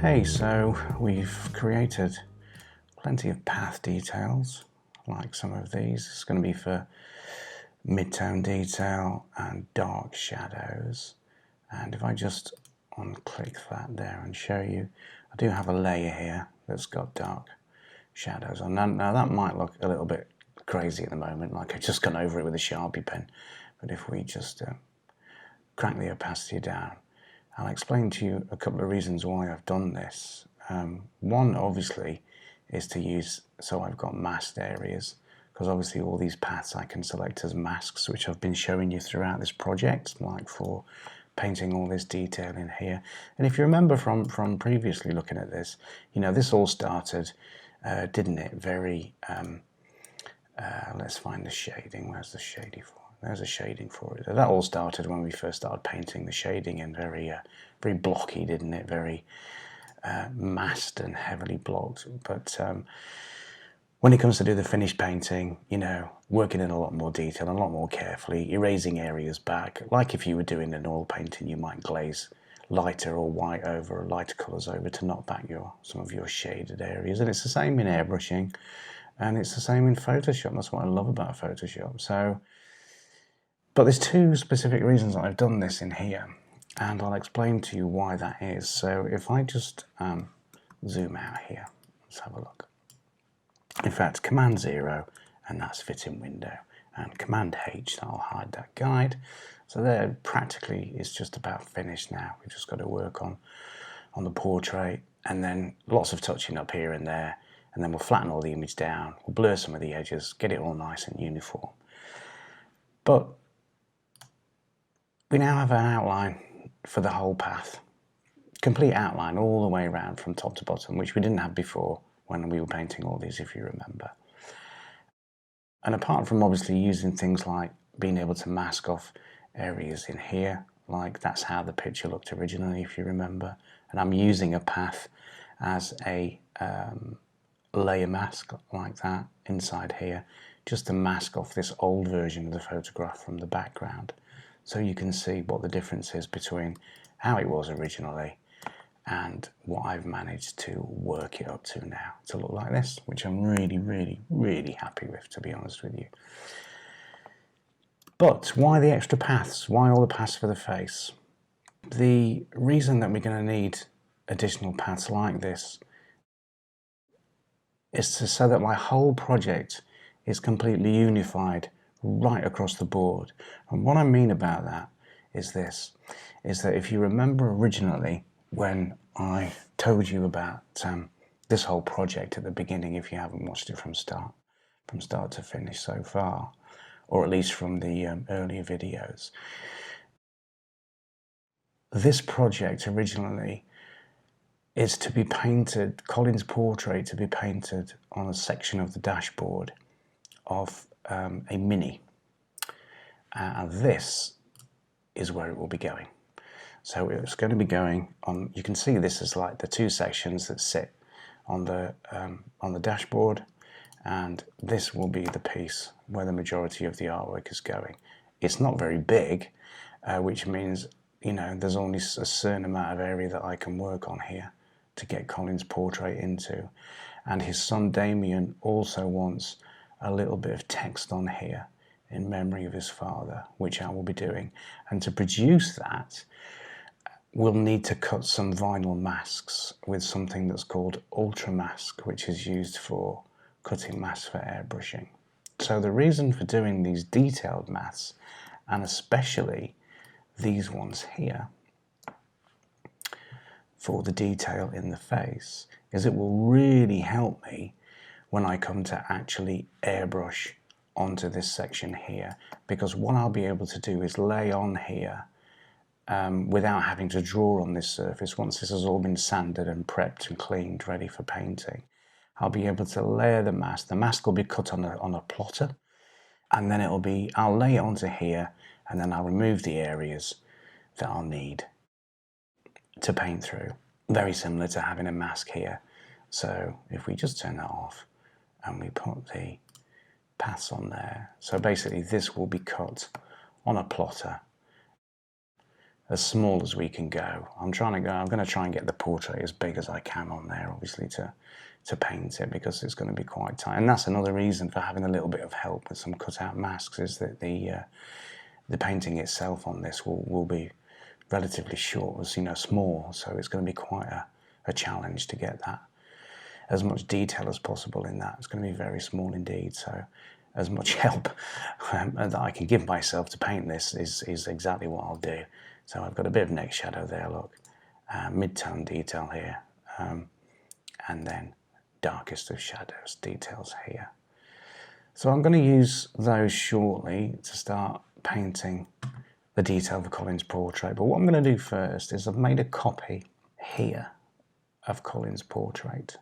Okay, so we've created plenty of path details, like some of these. It's going to be for mid-tone detail and dark shadows. And if I just unclick that there and show you, I do have a layer here that's got dark shadows on. Now that might look a little bit crazy at the moment, like I've just gone over it with a Sharpie pen. But if we just crank the opacity down, I'll explain to you a couple of reasons why I've done this. One, obviously, is to use, so I've got masked areas, because obviously all these paths I can select as masks, which I've been showing you throughout this project, like for painting all this detail in here. And if you remember from previously looking at this, you know, this all started, didn't it, very, let's find the shading. Where's the shading for? There's a shading for it. That all started when we first started painting the shading, and very blocky, didn't it? Very masked and heavily blocked. But when it comes to do the finished painting, you know, working in a lot more detail and a lot more carefully, erasing areas back, like if you were doing an oil painting, you might glaze lighter or white over, or lighter colours over to knock back some of your shaded areas. And it's the same in airbrushing, and it's the same in Photoshop. That's what I love about Photoshop. So, but there's two specific reasons that I've done this in here, and I'll explain to you why that is. So if I just zoom out here, let's have a look. In fact, Command 0, and that's fit in window, and Command H, that'll hide that guide. So there, practically, it's just about finished now. We've just got to work on the portrait, and then lots of touching up here and there, and then we'll flatten all the image down, we'll blur some of the edges, get it all nice and uniform. But we now have an outline for the whole path, complete outline all the way around from top to bottom, which we didn't have before when we were painting all these, if you remember. And apart from obviously using things like being able to mask off areas in here, like that's how the picture looked originally, if you remember, and I'm using a path as a layer mask like that inside here, just to mask off this old version of the photograph from the background, so you can see what the difference is between how it was originally and what I've managed to work it up to now to look like this, which I'm really, really, really happy with, to be honest with you. But why the extra paths? Why all the paths for the face? The reason that we're going to need additional paths like this is so that my whole project is completely unified right across the board. And what I mean about that is this, is that if you remember originally when I told you about this whole project at the beginning, if you haven't watched it from start to finish so far, or at least from the earlier videos, this project originally is to be painted, Colin's portrait to be painted on a section of the dashboard of a Mini, and this is where it will be going. So it's going to be going on, you can see this is like the two sections that sit on the dashboard, and this will be the piece where the majority of the artwork is going. It's not very big, which means, you know, there's only a certain amount of area that I can work on here to get Colin's portrait into. And his son Damien also wants a little bit of text on here in memory of his father, which I will be doing. And to produce that, we'll need to cut some vinyl masks with something that's called Ultra Mask, which is used for cutting masks for airbrushing. So the reason for doing these detailed masks, and especially these ones here, for the detail in the face, is it will really help me when I come to actually airbrush onto this section here, because what I'll be able to do is lay on here without having to draw on this surface. Once this has all been sanded and prepped and cleaned, ready for painting, I'll be able to layer the mask. The mask will be cut on a plotter, and then I'll lay it onto here, and then I'll remove the areas that I'll need to paint through. Very similar to having a mask here. So if we just turn that off and we put the paths on there, so basically this will be cut on a plotter as small as we can go. I'm going to try and get the portrait as big as I can on there, obviously, to paint it, because it's going to be quite tight. And that's another reason for having a little bit of help with some cut-out masks, is that the painting itself on this will be relatively short, as small, so it's going to be quite a challenge to get that as much detail as possible in that. It's going to be very small indeed, so as much help that I can give myself to paint this is exactly what I'll do. So I've got a bit of neck shadow there, look, mid-tone detail here, and then darkest of shadows details here. So I'm going to use those shortly to start painting the detail of Colin's portrait. But what I'm going to do first is I've made a copy here of Colin's portrait.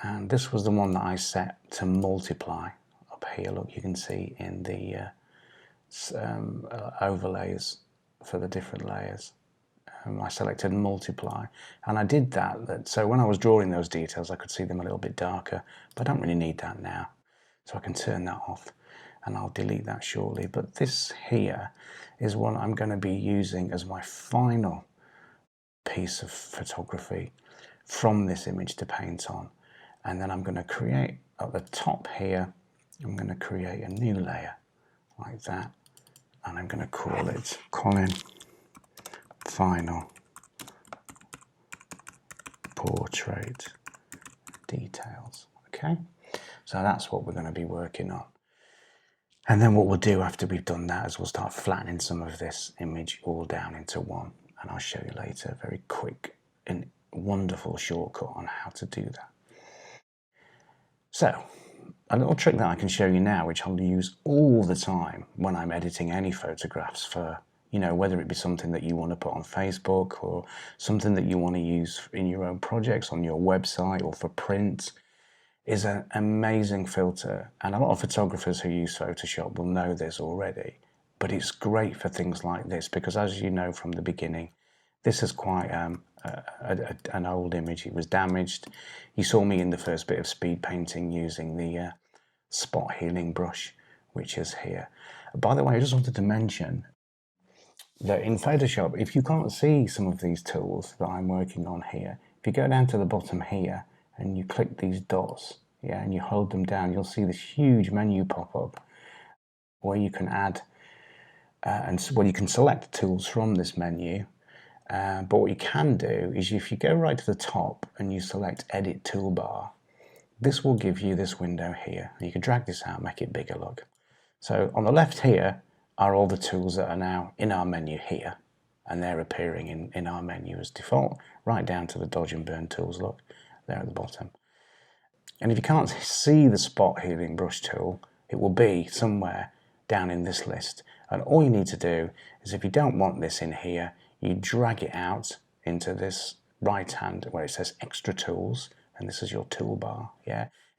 And this was the one that I set to multiply up here. Look, you can see in the overlays for the different layers. I selected multiply, and I did that so when I was drawing those details I could see them a little bit darker, but I don't really need that now. So I can turn that off, and I'll delete that shortly. But this here is what I'm going to be using as my final piece of photography from this image to paint on. And then I'm going to create, at the top here, I'm going to create a new layer like that, and I'm going to call it Colin Final Portrait Details. Okay, so that's what we're going to be working on. And then what we'll do after we've done that is we'll start flattening some of this image all down into one, and I'll show you later a very quick and wonderful shortcut on how to do that. So, a little trick that I can show you now, which I'll use all the time when I'm editing any photographs for, whether it be something that you want to put on Facebook or something that you want to use in your own projects, on your website or for print, is an amazing filter. And a lot of photographers who use Photoshop will know this already, but it's great for things like this, because as you know from the beginning, this is quite an old image. It was damaged. You saw me in the first bit of speed painting using the spot healing brush, which is here. By the way, I just wanted to mention that in Photoshop, if you can't see some of these tools that I'm working on here, if you go down to the bottom here and you click these dots, and you hold them down, you'll see this huge menu pop up where you can add you can select tools from this menu. But what you can do is, if you go right to the top and you select Edit Toolbar, this will give you this window here. You can drag this out, make it bigger, look. So on the left here are all the tools that are now in our menu here, and they're appearing in our menu as default, right down to the dodge and burn tools, look, there at the bottom. And if you can't see the spot healing brush tool, it will be somewhere down in this list. And all you need to do is, if you don't want this in here, you drag it out into this right hand where it says extra tools, and this is your toolbar,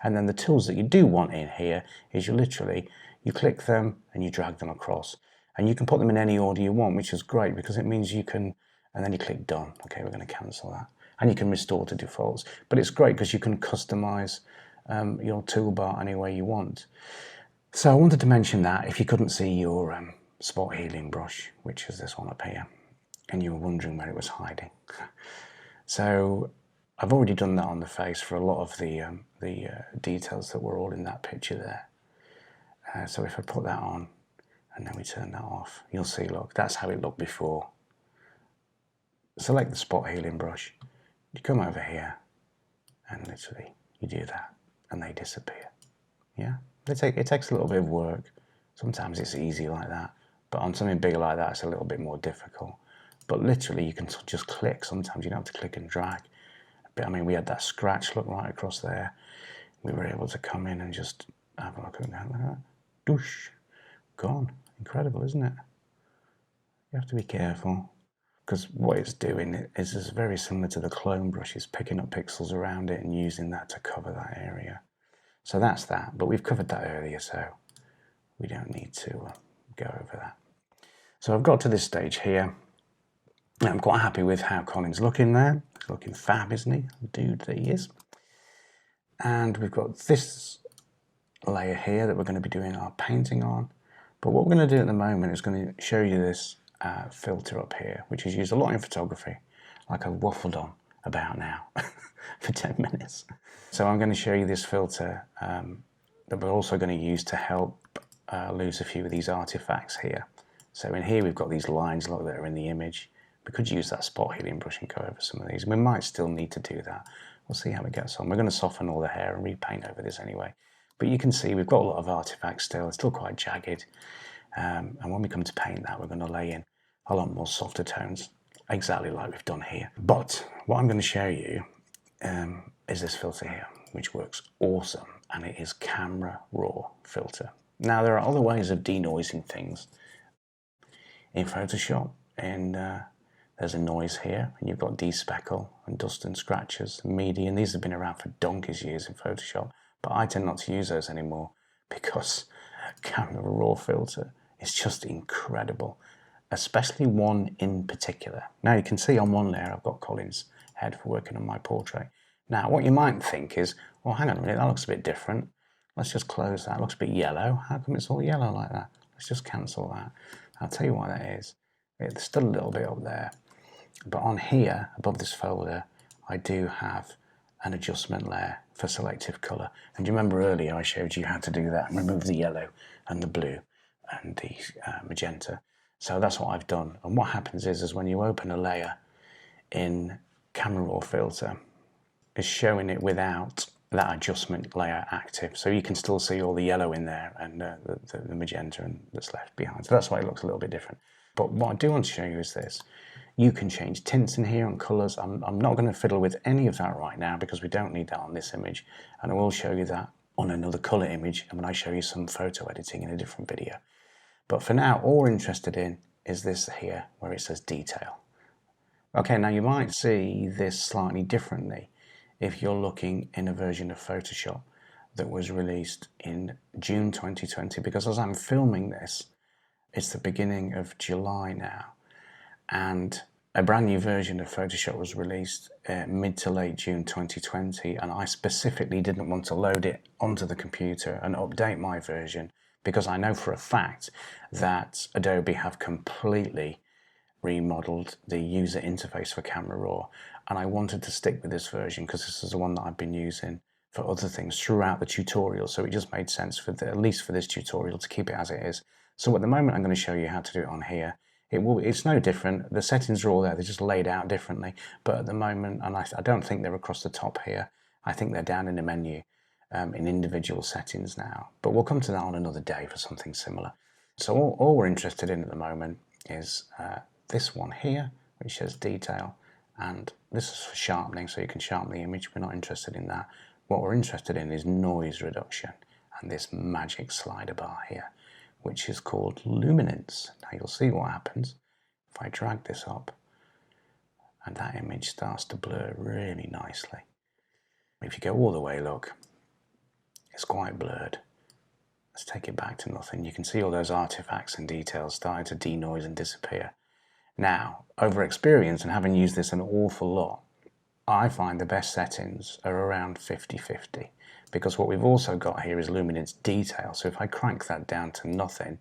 and then the tools that you do want in here is you click them and you drag them across, and you can put them in any order you want, which is great because it means you can, and then you click done. Okay, we're going to cancel that, and you can restore to defaults, but it's great because you can customize your toolbar any way you want. So I wanted to mention that if you couldn't see your spot healing brush, which is this one up here, and you were wondering where it was hiding. So I've already done that on the face for a lot of the details that were all in that picture there. So if I put that on and then we turn that off, you'll see, look, that's how it looked before. Select the spot healing brush, you come over here, and literally you do that and they disappear. It takes a little bit of work. Sometimes it's easy like that, but on something bigger like that it's a little bit more difficult. But literally you can just click. Sometimes you don't have to click and drag. But I mean, we had that scratch look right across there. We were able to come in and just have a look at that. Look at that. Doosh. Gone. Incredible, isn't it? You have to be careful, because what it's doing is very similar to the clone brush. It's picking up pixels around it and using that to cover that area. So that's that. But we've covered that earlier, so we don't need to go over that. So I've got to this stage here. I'm quite happy with how Colin's looking there. He's looking fab, isn't he? Dude that he is. And we've got this layer here that we're going to be doing our painting on. But what we're going to do at the moment is going to show you this filter up here, which is used a lot in photography, like I've waffled on about now for 10 minutes. So I'm going to show you this filter that we're also going to use to help lose a few of these artifacts here. So in here we've got these lines, look, that are in the image. We could use that spot healing brush and go over some of these. We might still need to do that. We'll see how it gets on. We're going to soften all the hair and repaint over this anyway. But you can see we've got a lot of artifacts still. It's still quite jagged. And when we come to paint that, we're going to lay in a lot more softer tones, exactly like we've done here. But what I'm going to show you is this filter here, which works awesome. And it is Camera Raw filter. Now, there are other ways of denoising things in Photoshop, and there's a noise here, and you've got despeckle and dust and scratches, and media, and these have been around for donkey's years in Photoshop, but I tend not to use those anymore because Camera Raw filter is just incredible, especially one in particular. Now you can see on one layer I've got Colin's head for working on my portrait. Now what you might think is, well, hang on a minute, that looks a bit different. Let's just close that. It looks a bit yellow. How come it's all yellow like that? Let's just cancel that. I'll tell you why that is. It's still a little bit up there. But on here, above this folder, I do have an adjustment layer for selective colour. And do you remember earlier I showed you how to do that and remove the yellow and the blue and the magenta? So that's what I've done. And what happens is when you open a layer in Camera Raw filter, it's showing it without that adjustment layer active. So you can still see all the yellow in there and the magenta and that's left behind. So that's why it looks a little bit different. But what I do want to show you is this. You can change tints in here and colours. I'm not going to fiddle with any of that right now because we don't need that on this image. And I will show you that on another colour image and when I show you some photo editing in a different video. But for now, all we're interested in is this here where it says detail. Okay, now you might see this slightly differently if you're looking in a version of Photoshop that was released in June 2020, because as I'm filming this, it's the beginning of July now, and a brand new version of Photoshop was released mid to late June 2020, and I specifically didn't want to load it onto the computer and update my version because I know for a fact that Adobe have completely remodeled the user interface for Camera Raw, and I wanted to stick with this version because this is the one that I've been using for other things throughout the tutorial, so it just made sense for at least for this tutorial to keep it as it is. So at the moment I'm going to show you how to do it on here. It's no different. The settings are all there, they're just laid out differently, but at the moment, and I don't think they're across the top here, I think they're down in the menu in individual settings now, but we'll come to that on another day for something similar. So all we're interested in at the moment is this one here, which says detail, and this is for sharpening, so you can sharpen the image. We're not interested in that. What we're interested in is noise reduction and this magic slider bar here, which is called luminance. Now you'll see what happens if I drag this up and that image starts to blur really nicely. If you go all the way, look, it's quite blurred. Let's take it back to nothing. You can see all those artifacts and details starting to denoise and disappear. Now, over experience and having used this an awful lot, I find the best settings are around 50-50, because what we've also got here is luminance detail. So if I crank that down to nothing,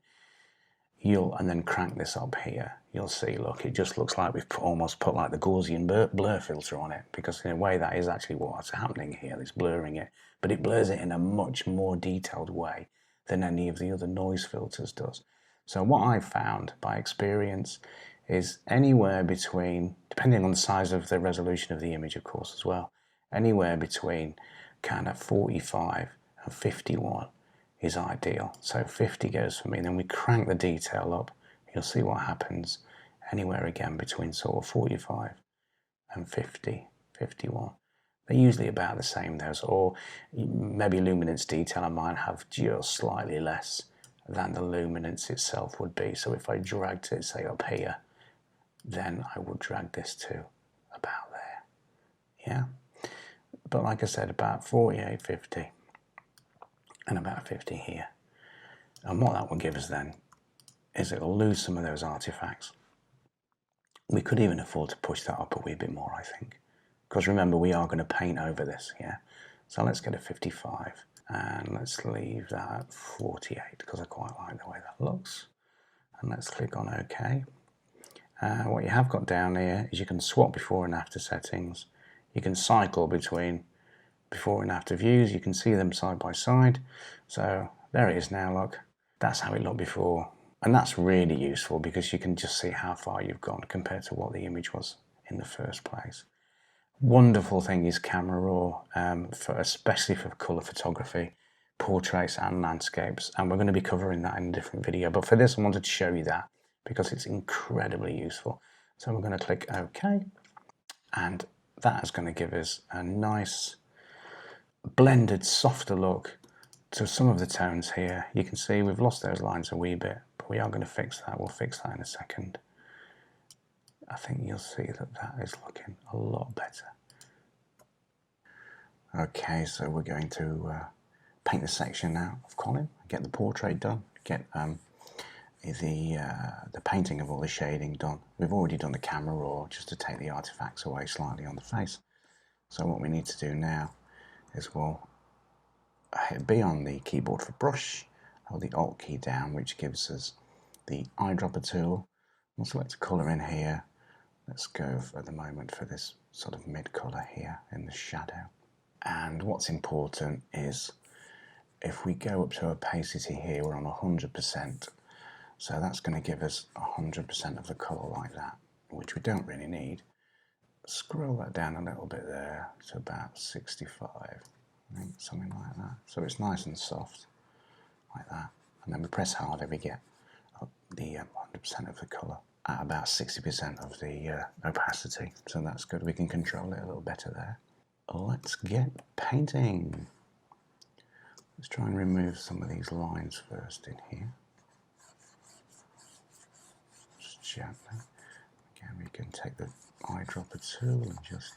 and then crank this up here, you'll see, look, it just looks like we've almost put like the Gaussian blur filter on it, because in a way that is actually what's happening here, it's blurring it, but it blurs it in a much more detailed way than any of the other noise filters does. So what I've found by experience is anywhere between, depending on the size of the resolution of the image of course as well, anywhere between kind of 45 and 51 is ideal. So 50 goes for me, and then we crank the detail up, you'll see what happens anywhere again between sort of 45 and 50, 51. They're usually about the same those, or maybe luminance detail I might have just slightly less than the luminance itself would be. So if I dragged it, say up here, then I would drag this to about there, yeah? But like I said, about 48, 50, and about 50 here. And what that will give us then is it'll lose some of those artifacts. We could even afford to push that up a wee bit more, I think. Because remember, we are going to paint over this, yeah? So let's get a 55, and let's leave that at 48, because I quite like the way that looks. And let's click on OK. What you have got down here is you can swap before and after settings. You can cycle between before and after views. You can see them side by side. So there it is now, look. That's how it looked before. And that's really useful because you can just see how far you've gone compared to what the image was in the first place. Wonderful thing is Camera Raw, especially for colour photography, portraits and landscapes. And we're going to be covering that in a different video. But for this, I wanted to show you that because it's incredibly useful. So we're going to click OK. And that is going to give us a nice blended, softer look to some of the tones here. You can see we've lost those lines a wee bit, but we are going to fix that. We'll fix that in a second. I think you'll see that that is looking a lot better. Okay, so we're going to paint the section now of Colin, get the portrait done, get the painting of all the shading done. We've already done the Camera Raw just to take the artifacts away slightly on the face. So what we need to do now is we'll hit B on the keyboard for brush, hold the Alt key down, which gives us the eyedropper tool. We'll select a colour in here. Let's go at the moment for this sort of mid colour here in the shadow. And what's important is if we go up to opacity here, we're on 100%. So that's going to give us 100% of the colour like that, which we don't really need. Scroll that down a little bit there to about 65, I think, something like that. So it's nice and soft, like that. And then we press harder, we get the 100% of the colour at about 60% of the opacity. So that's good. We can control it a little better there. Let's get painting. Let's try and remove some of these lines first in here. Just gently. Again, we can take the eyedropper tool and just